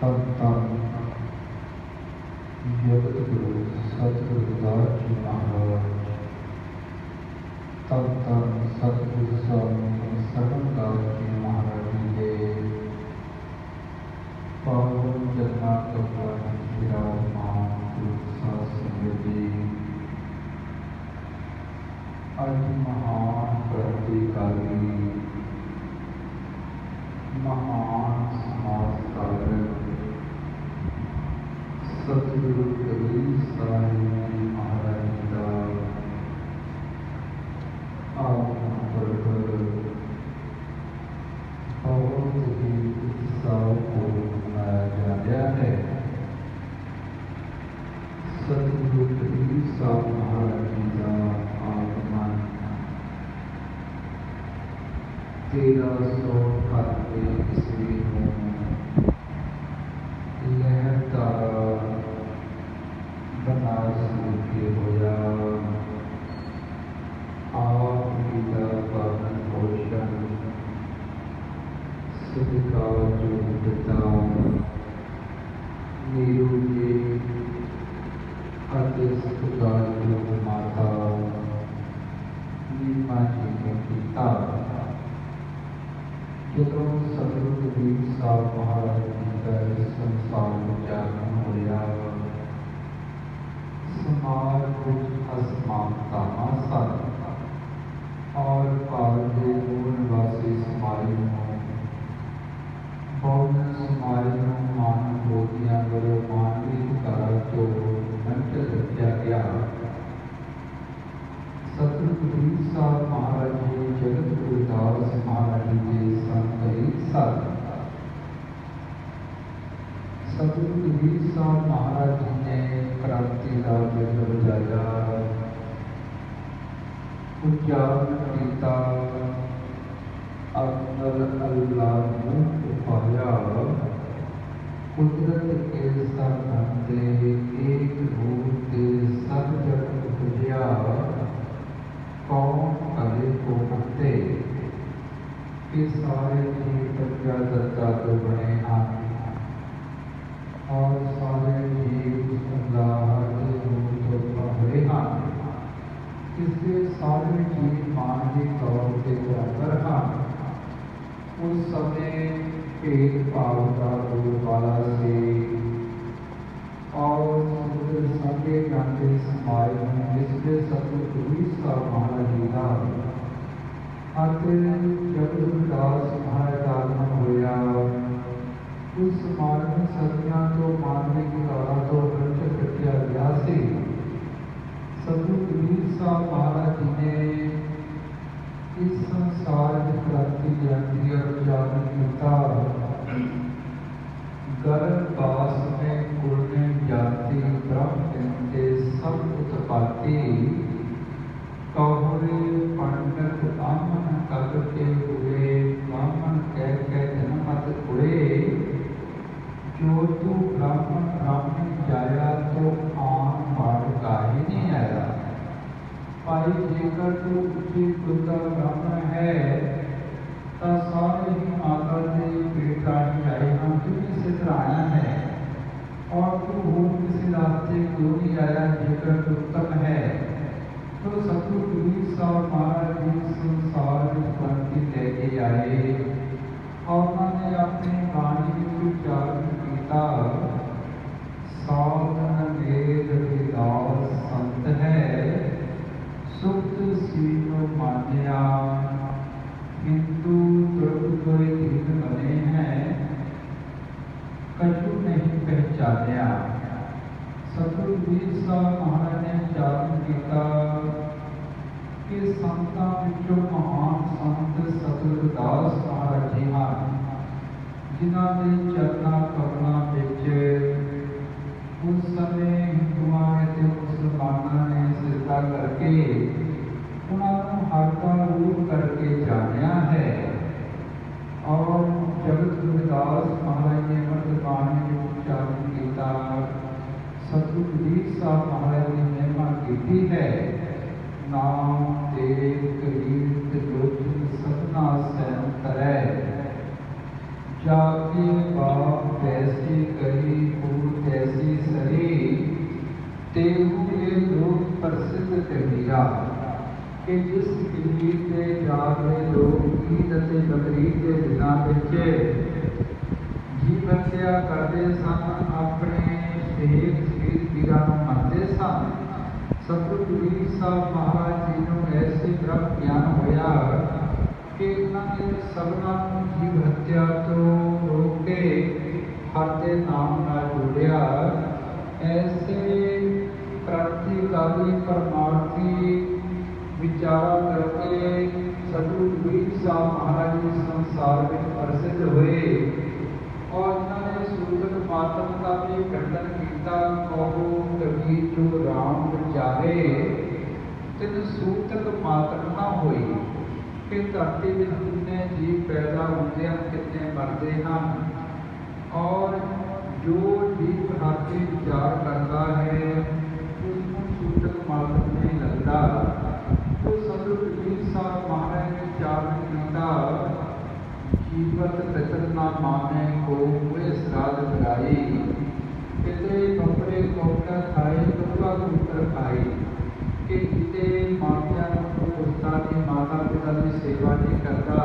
तन तन जगत गुरु सतगुरु रविदास जी महाराज, तन तन सतगुरु स्वामी सरवणदास जी महाराज जी के पावन चरना कमला विराजमान गुरु साध संगत जी, अज महान क्रांतिकारी महान समाजकारक सतगुरु कबीर साहिब जी महाराज जी का आगमन पर बहुत ही उत्साहपूर्वक मनाया जा रहा है। सतगुरु कबीर साहिब महाराज जी का आगमन 1398 ईस्वी में लहरदारा बनारस विखे होया। आप जी का पावन पोषण सत्कार जो पिता नीरू जी अति सत्कार जो माता नीमा जी ने किया। जो सतगुरु कबीर साहिब महाराज जी का इस संसार में जागरण होया, समाज कुछ असमानतावां सन और भारत के मूल निवासी समाज में बहुजन समाज में मानव बोधियां वलों मानवी अधिकारां तो वंचित रखा गया। सतगुरु कबीर साहिब महाराज जी जगत गुरु रविदास महाराज जी के संत एक साथ सतगुरु कबीर साहिब महाराज जी ने क्रांति का बिगुल बजाया, उच्चारण किया, अकबर अल्लाह मुख पाया, कुदरत के सब बंदे एक रूप के सब जग उपजया, कौन करे को बंदे के सारे जीव प्रजा दत्ता तो बने हैं और सारे जीव अल्लाह के रूप तो पहुँचे हैं। इसलिए सारे जीव मानवीय तौर के बराबर हैं। उस समय भेदभाव का बोलबाला से और संगे गांधे समाज में जिसमें सतगुरु कबीर साहिब महाराज जी का जब रविदास महाराज का आगमन होया, उस समाज में सदियों तो मानवी अधिकारां तो वंचित रखा गया से सतगुरु कबीर साहिब महाराज जी ने इस संसार की क्रांति लियांदी और उजागर किया। गर्भवास में कुलने जाति ब्रह्म के सब उत्पाती कौरे पंडित ब्राह्मण करके हुए ब्राह्मण कह जन्मत हुए। जो तू ब्राह्मण ब्राह्मण जाया तो आन बाढ़ का ही नहीं आया। भाई जेकर तू उच्ची कुल का ब्राह्मण है तो सारे ही माता के पेट का ही आए हम तुझे से आया है और तू हो किसी रास्ते क्यों नहीं आया जेकर तू उत्तम है। तो सतगुरु कबीर साहिब महाराज जी संसार में क्रांति लेके आए और उन्होंने अपनी वाणी में उच्चारण किया, साधन वेद रविदास संत है, सुप्त सीन मान्या, हिंदू तुर्क कोई दीन बने हैं, कछु नहीं पहचानिया। सतगुरु कबीर साहिब महाराज ने उच्चारण किया कि संतां विचों महान संत सतगुरु रविदास महाराज जी हैं, जिन्हां दे चरनां कमलां विच उस समय हिंदुआं ते मुसलमानां ने सिजदा करके उन्होंने हक का रूप करके जानिया है। और जगत गुरु रविदास महाराज ने वर्तमान में उच्चारण किया, सतगुरु कबीर साहिब महाराज ने महिमा की है, नाम तेरे कबीर त्रिलोचन सतना सैन तरह, जाके बाप वैसे कबीरा कि जिस कबीर के जागरे लोग ईद अते बकरीद के दिनों में जीव हत्या करते सन, अपने शहीद पीरां नूं मनते सन। सतगुरु कबीर साहब महाराज जी नूं ऐसे ब्रह्म ज्ञान होया कि उन्होंने सबना जीव हत्या तो रोक के हर के नाम नाल जोड़िया। ऐसे क्रांतिकारी परमार्थी विचारा करके सतगुरु कबीर साहब महाराज जी संसार में प्रसिद्ध हुए और उन्होंने सूरत मातम का भी खंडन किया। कहो कबीर जो राम विचारे तिन सूतक मातम ना हुई कि धरती में कितने जीव पैदा होते हैं, कितने मरते हैं और जो जीव हर के विचार करता है उसको सूतक मातम नहीं लगता। तो सतगुरु कबीर साहब महाराज ने चारण किया, जीवत पितर ना माने को हुए श्राद्ध कराई, पितरे कपड़े कोटा खाए दुआ पुत्र खाई। कि जिते मापिया पुस्ता की माता पिता की सेवा नहीं करता,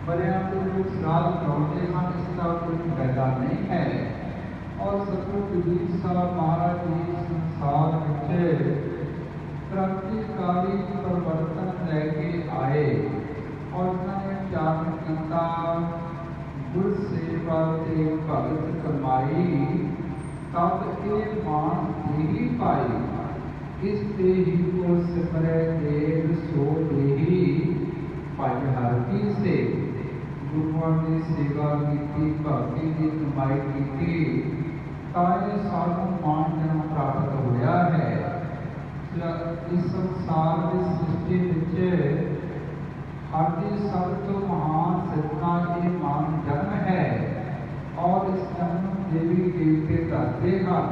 मरिया तो लोग श्राद्ध कराते हैं, इसका कोई फायदा नहीं है। और सतगुरु कबीर साहब महाराज जी संसार में क्रांतिकारी परिवर्तन लेके आए और उन्होंने चारण किया, गुर सेवा ते भगत कमाई, तब ये मान देही पाई। इस ते ही को सिमरै देव सो देही, भाई हर की से गुरुआं की सेवा की, भक्ति की कमाई की, ताए सानू मान जन्म प्राप्त होया है। इस संसार की सृष्टि में हर की सब तो महान सदका ये मान जन्म है और इस जन्म देवी देवते करते हैं।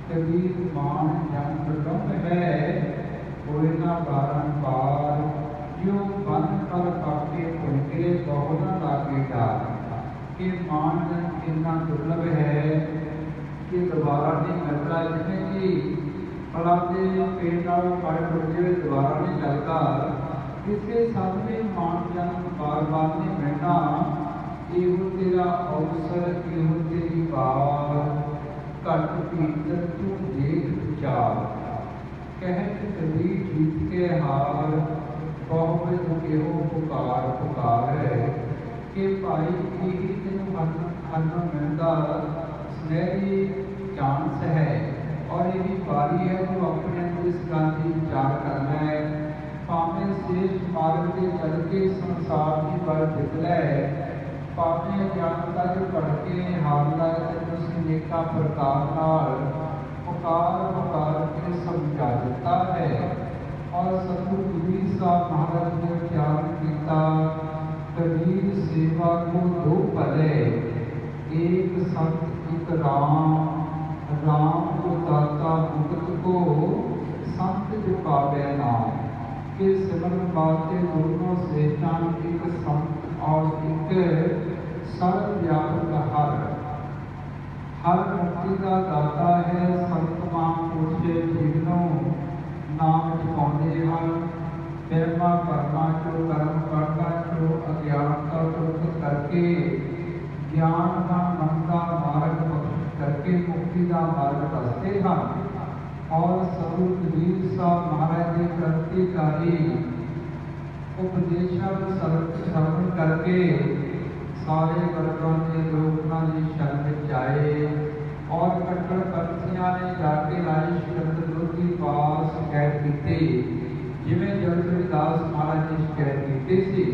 कबीर मान जन्म प्रथम है, होए ना बारंबार, जो बन पर पाके भुलके बहुत लागे डार। कि मान जन्म इतना दुर्लभ है कि दोबारा नहीं मिलता। जिसमें कि फलाते पेट नाल फल टुटे दोबारा नहीं लगता, इसके सामने मान जन्म बार बार नहीं मिलना। एहो तेरा अवसर, एहो तेरी बार, घट भीतर तू देख विचार। कहत कबीर जीत के हार, बहुविध केहो पुकार पुकार है। कि भाई यही तेन हन मिलता सुनहरी चांस है और यही बारी है जो अपने इस गल की विचार करना है। भावें श्रेष्ठ मार्ग से चल के संसार की बल जित लै, भावें ज्ञानता जो पढ़ के हार लै, अनेका प्रकार नाल पुकार पुकार के समझा देता है। और सतगुरु कबीर साहब महाराज ने उच्चारण किया, कबीर सेवा को दो भले, एक संत एक राम, राम को दाता मुक्त को, संत जो पावे नाम। के सिमरन वास्ते दोनों श्रेष्ठान, एक संत और एक सर्वव्यापक हर मुक्ति का दाता है। संत महापुरुष जीवनों नाम पाते हैं, प्रेमा करना जो कर्म करना जो अज्ञानता मुक्त करके ज्ञान का मन का मार्ग बख्श करके मुक्ति का मार्ग दसते हैं। और सतगुरु कबीर साहब महाराज जी क्रांतिकारी उपदेशों श्रवण करके सारे वर्गों के लोग उन्होंने शरण में आए और कट्टर पंथियां ने जाके राजे सिकंदर के पास शिकायत की, जिमें जगतदास महाराज ने शिकायत की थी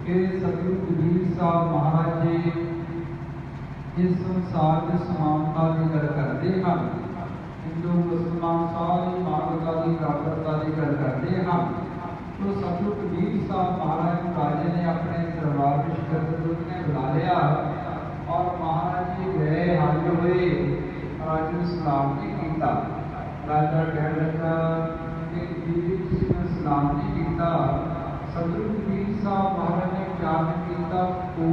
कि सतगुरु कबीर साहब महाराज जी इस संसार की समानता की गल करते हैं, हिंदू मुसलमान सारी मानवता की बराबरता की गल करते हैं। तो सतगुरु कबीर साहब महाराज राजे ने अपने दरबार में शिकंदर ने बुला लिया और महाराज जी गए, हाजिर हुए, राजे ने सलाम नहीं किया। राजा कह लगा कि जी तुसीं सलाम नहीं किया। सतगुरु कबीर साहब महाराज ने उच्चारण किया, तू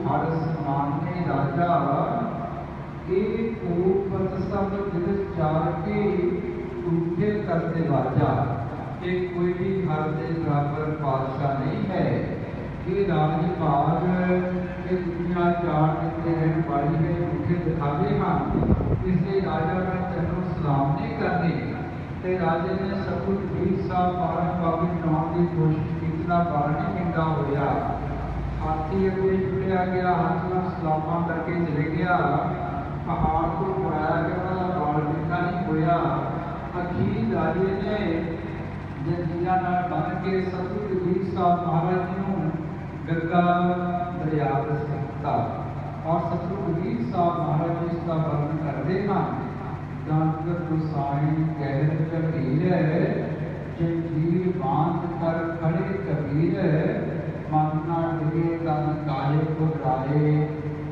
हर सम्माने राजा, एक सब दिवस चार के टूटे करते वाजा कि कोई भी घर के बराबर बादशाह नहीं है। ये राजपाल ये दुनिया जान के रहने वाली है, उठे दिखावे हाँ, इसलिए राजा का तेनों सलाम नहीं करनी। ते राजे ने सतगुरु कबीर साहब बारह बाबी बनाने की कोशिश की, बारह नहीं मिलता होया। हाथी अगे जुड़िया गया, हाथ में सलामा करके चले गया, पहाड़ को उड़ाया गया, बाल मिलता नहीं होया। अखीर राजे ने जंजीरा नाल बन के सतगुरु कबीर साहब महाराज जी को गंगा दरिया में सुट्टा और सतगुरु कबीर साहब महाराज जी इसका वर्णन करते हैं। जानकर गुसाई कहर कबीर जंजीर बांध कर खड़े कबीर, मानना डिगे तन काले को राए,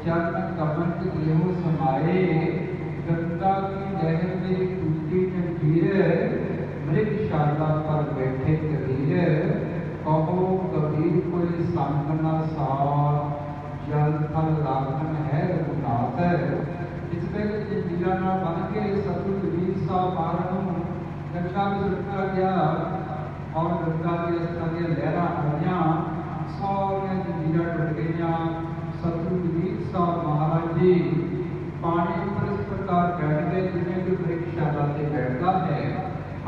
चरण कमल देहो समाए। गंगा की लहर में टूटी जंजीर, मृगशाला पर बैठे कबीर। कहो कबीर कोई संग न सार, जल थल लाखन है रघुनाथ। इस वेले जंजीरा नाल बन के सतगुरु कबीर साहब महाराज गंगा में सुट्टा गया और गंगा की इस तरह की लहरां आईयां, सारियां जंजीरां टुट गईयां। सतगुरु कबीर साहब महाराज जी पानी पर इस प्रकार बैठ गए जिन्हें कोई मृगशाला से बैठता है।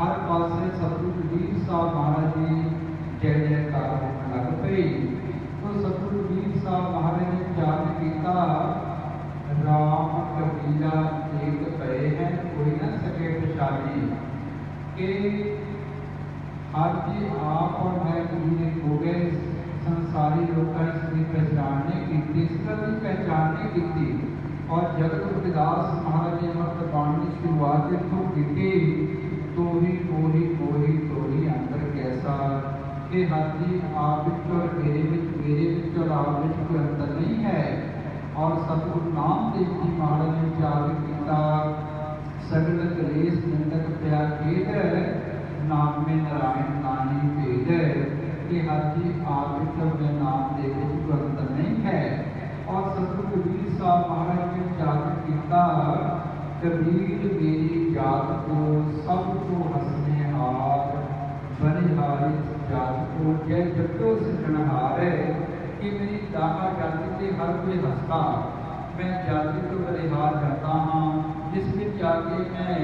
हर पासे सतगुरु कबीर साहब महाराज जी जय जयकार होने लग पई। तो सतगुरु कबीर साहब महाराज ने उच्चारण किया, राम कबीरा एक पए हैं कोई न सके पहचानी। कि आज जी आप और मैं कबीर हो गए, संसारी लोग इसकी पहचान नहीं की, इसका भी पहचान नहीं की। और जगत गुरदास महाराज ने अमृत बाणी की शुरुआत इतों की, तोही तोही तोही तोही अंतर कैसा। कि हर जी आप और मेरे विच और आप विच कोई अंतर नहीं है। और सतगुरु नामदेव जी महाराज ने उच्चारण किया, सगल कलेश निंदक प्या खेद, नाम में नारायण नानी भेद। कि हर जी आप में नामदेव जी कोई अंतर नहीं है। और सतगुरु कबीर साहब महाराज ने उच्चारण किया, कबीर मेरी जात को सबको हंसने हार, बनिहारी जात को जय जगतो सिरजनहार। कि मेरी दाहा जाति से हर कोई हंसता, मैं जाति को बलिहार करता हाँ, जिस में जाके मैं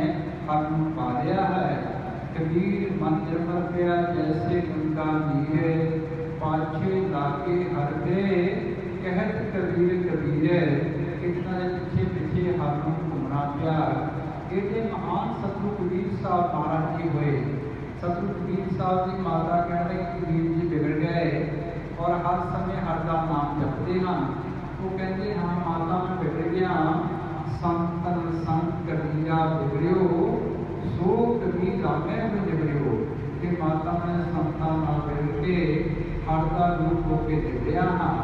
हर पा लिया है। कबीर मंदिर पर गया जैसे गंगा नीर, पाछे लाके हर दे कहत कबीर कबीर। कितना पीछे पीछे हर घूमना पिया। एडे महान सतगुरु कबीर साहब महाराज जी हुए। सतगुरु कबीर साहब की माता कहते कबीर जी बिगड़ गए और हर समय हर का नाम जपते हैं। वो कहते हाँ माता में बिगड़ गया, संतन संत कबीरा बिगड़ियो, सो कबीर रामे में बिगड़ियो। कि माता में संतान ना बिगड़ के हर का रूप होके बिगड़िया हाँ।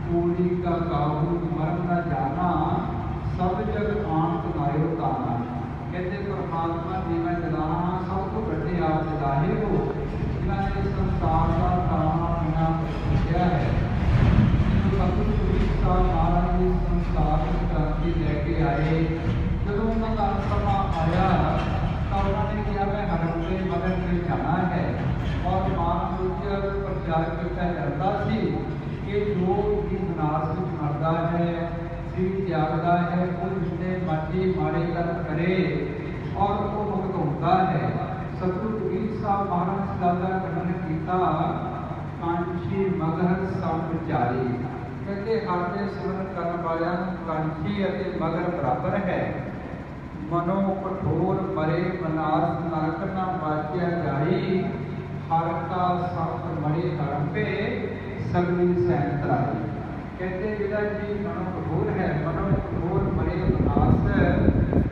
पूरी का काबू मरम न जाना, सब जग आन तुम्हारे ताना। कहते परमात्मा जी मैं जलाना सब तो बड़े आप जलाहे हो, जिन्होंने संसार का ताना बिना किया है। तो सतगुरु कबीर साहब महाराज जी संसार में क्रांति लेके आए। जब उनका समा आया तो उन्होंने किया मैं हरम के मगन में जाना है। और मान ऊर्जा प्रचार किया जाता सी कि जो भी विनाश में मरदा है, सिर त्यागता है, वो जिसने मर्जी मारे कर्म करे और वो मुक्त होता है। सतगुरु कबीर साहब महाराज दादा वर्णन किया, कांची मगर समचारी। कहते आगे सिमरन करने वाले कांची अते मगर बराबर है। मनो कठोर मरे मनास नरक न बाज्या जाई, हर का संत मरे हरम पे सगली सैन तराई। कहते जिला जी मनो कठोर है, मनो कठोर मरे मनास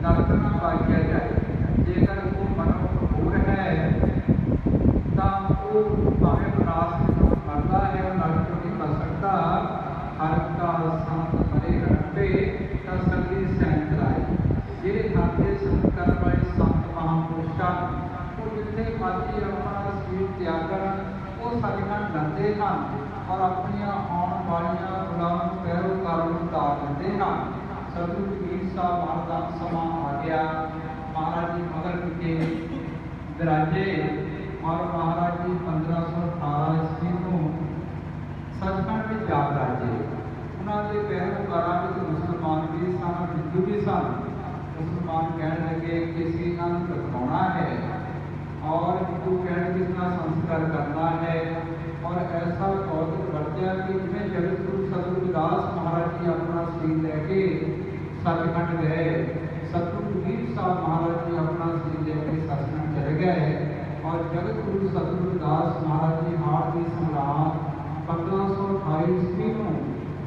नरक न बाज्या जाए। जेकर वो मनो कठोर है तो वो भावे विनाश मरता है और नरक नहीं कर सकता। हर का संत मरे हरम पे सगली सैन तराई। ਜਿਹੜੇ ਖਾਤੇ ਸੰਤ ਕਰਨ ਵਾਲੇ ਸੰਤ ਮਹਾਂਪੁਰਸ਼ਾਂ ਉਹ ਜਿੱਥੇ ਮਰਜ਼ੀ ਆਪਣਾ ਸਰੀਰ ਤਿਆਗ ਕਰਨ, ਉਹ ਸਾਡੇ ਨਾਲ ਲੜਦੇ ਹਨ ਔਰ ਆਪਣੀਆਂ ਆਉਣ ਵਾਲੀਆਂ ਗੁਲਾਮ ਪੈਰੋਕਾਰਾਂ ਨੂੰ ਉਤਾਰ ਦਿੰਦੇ ਹਨ। ਸਤਿਗੁਰੂ ਕਬੀਰ ਸਾਹਿਬ ਮਹਾਰਾਜ ਦਾ ਸਮਾਂ ਆ ਗਿਆ। ਮਹਾਰਾਜ ਜੀ ਮਗਰ ਕਿਤੇ विराजे और महाराज जी 1518 ईस्वी को सचखंड में जा राजे। उन्होंने पैरोकारा में मुसलमान भी सन, हिंदू भी सन। मुसलमान कहने लगे कि इसी अंत बनाना है और हिंदू कहने लगे इसका संस्कार करना है। और ऐसा कौतुक बरतिया कि जिन्हें जगत गुरु सतगुरु दास महाराज जी अपना शरीर लेके सचखंड गए। सतगुरु कबीर साहब महाराज जी अपना शरीर लेके सचखंड चले गए और जगत गुरु सतगुरु दास महाराज जी हाड़ की संग्राम 1528 ईस्वी को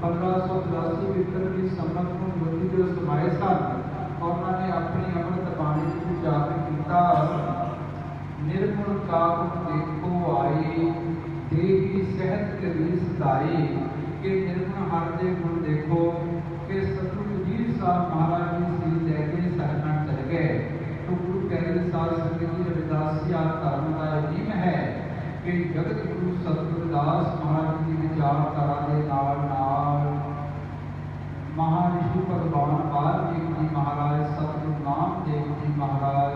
1583 विक्रम की संमत को ज्योति दिवस समाए सन और उन्होंने अपनी अमृत बाणी को उजागर किया। निर्गुण काल देखो आई देही सहत कबीर सदाई के निर्गुण हर दे गुण देखो कि सतगुरु कबीर साहब महाराज जी श्री लैके सचखंड चले गए। तो गुरु कहते साध संगत जी रविदासिया धर्म का नियम है कि जगत गुरु सतगुरु दास महाराज जी की विचारधारा के नाल महाऋषि भगवान वाल्मीकि जी महाराज, सतगुरु नामदेव जी महाराज,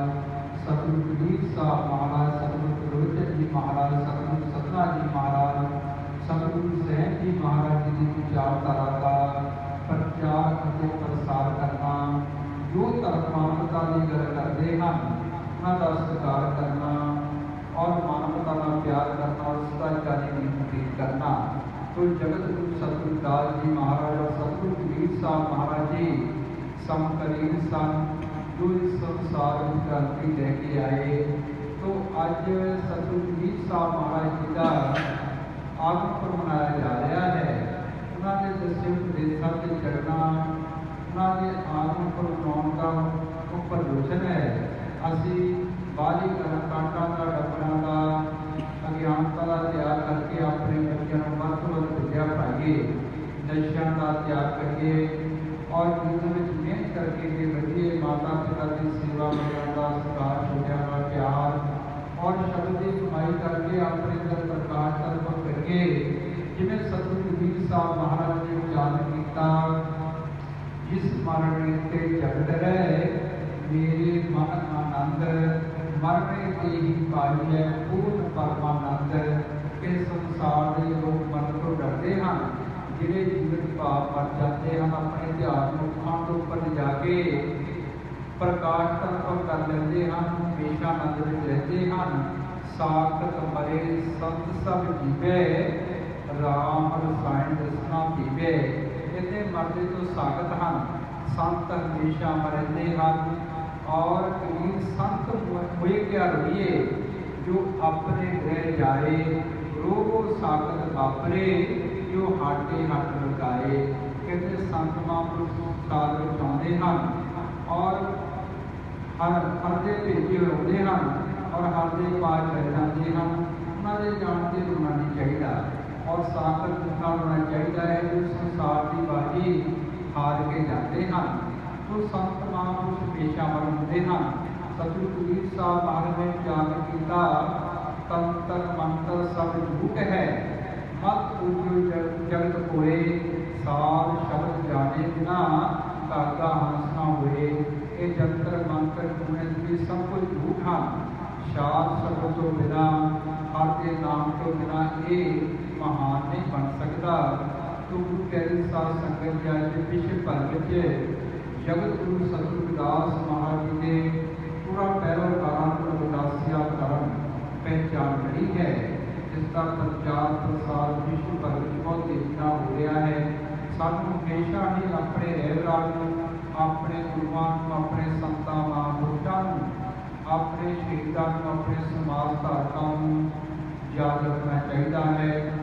सतगुरु कबीर साहब महाराज, सतगुरु गुरबचन जी महाराज, सतगुरु सतना जी महाराज, सतगुरु सहन जी महाराज जी की विचारधारा का प्रचार और प्रसार करना, जो धर्म मानवता की गल करते हैं उन्होंने सत्कार करना और मानवता का प्यार करना और सदाचारी की मुक्ति करना। तो जगत गुरु सतगुरु दास जी महाराज और सतगुरु कबीर साहब महाराज जी समकालीन सन जो इस संसार में क्रांति लेके आए। तो अज सतगुरु कबीर साहब महाराज जी का आगमन पर मनाया जा रहा है। उन्होंने दसे उपदेशों से चढ़ना, उन्होंने आगमन पर मनाने का वो प्रदूषण है। असी बाहरी कर्मकांडा का डबना का अज्ञानता का त्याग करके अपने बच्चों को वध तो वध विद्या पढ़ाइए, नशा का त्याग करिए और जीवन में मेहनत करके भी बढ़िए। माता पिता की सेवा करने का सत्कार, छोटिया का प्यार और शब्द की कमाई करके अपने अंदर प्रकाश तत्व करिए। जिन्हें सतगुरु कबीर साहब महाराज ने उच्चारण किया, जिस मरण के जगत रहे मेरे मन आनंद, मरने के ही पाई है पूर्ण परमानंद। के संसार के लोग मन तो डरते हैं, जिन्हें जीवन भाव मर जाते हैं अपने ध्यान मुखां के उपर जाके प्रकाश तत्व कर लेते हैं, हमेशानंद में रहते हैं। सार्थक मरे संत सब जीवे, राम रसायन रसना पीवे। इतने मरते तो सागत हैं, संत हमेशा मरते हैं। और कबीर संत हुए क्या रोइए, जो अपने गृह जाए, रोगो सागत वापरे, जो हाटे हट लगाए। कहते संत महापुरुष साध बचाते हैं और हर दे भेजे रोते हैं और हर दे पार कर जाते हैं। उन्होंने जानते रोना नहीं चाहिए और सागर जितना रोना चाहिए है जो संसार की बाजी हार के जाते हैं। तो संत महापुरुष हमेशा मर होते हैं। सतगुरु कबीर साहब महाराज ने उच्चारण किया, तंत्र मंत्र सब झूठ है, मत पूजो जगत कोय, सार शब्द जाने बिना धागा हंस ना हुए। ये जंत्र मंत्र टूणे भी सब कुछ झूठ हैं। शाद शब्द तो बिना, हर के नाम तो बिना ये महान नहीं बन सकता। तो गुरु कहते साध संगत जी पिछले भर जगत गुरु सतगुरु दास महाराज जी ने पूरा पैरोकारा रविदासिया धर्म पहचान करी है, जिसका प्रचार प्रसार विश्व भर में बहुत तेजी हो रहा है। सानू हमेशा ही अपने रहबराज को, अपने गुरुओं को, अपने संतां महापुरुषों को, अपने शहीदों को, अपने समाज धारकों को याद रखना चाहिए है।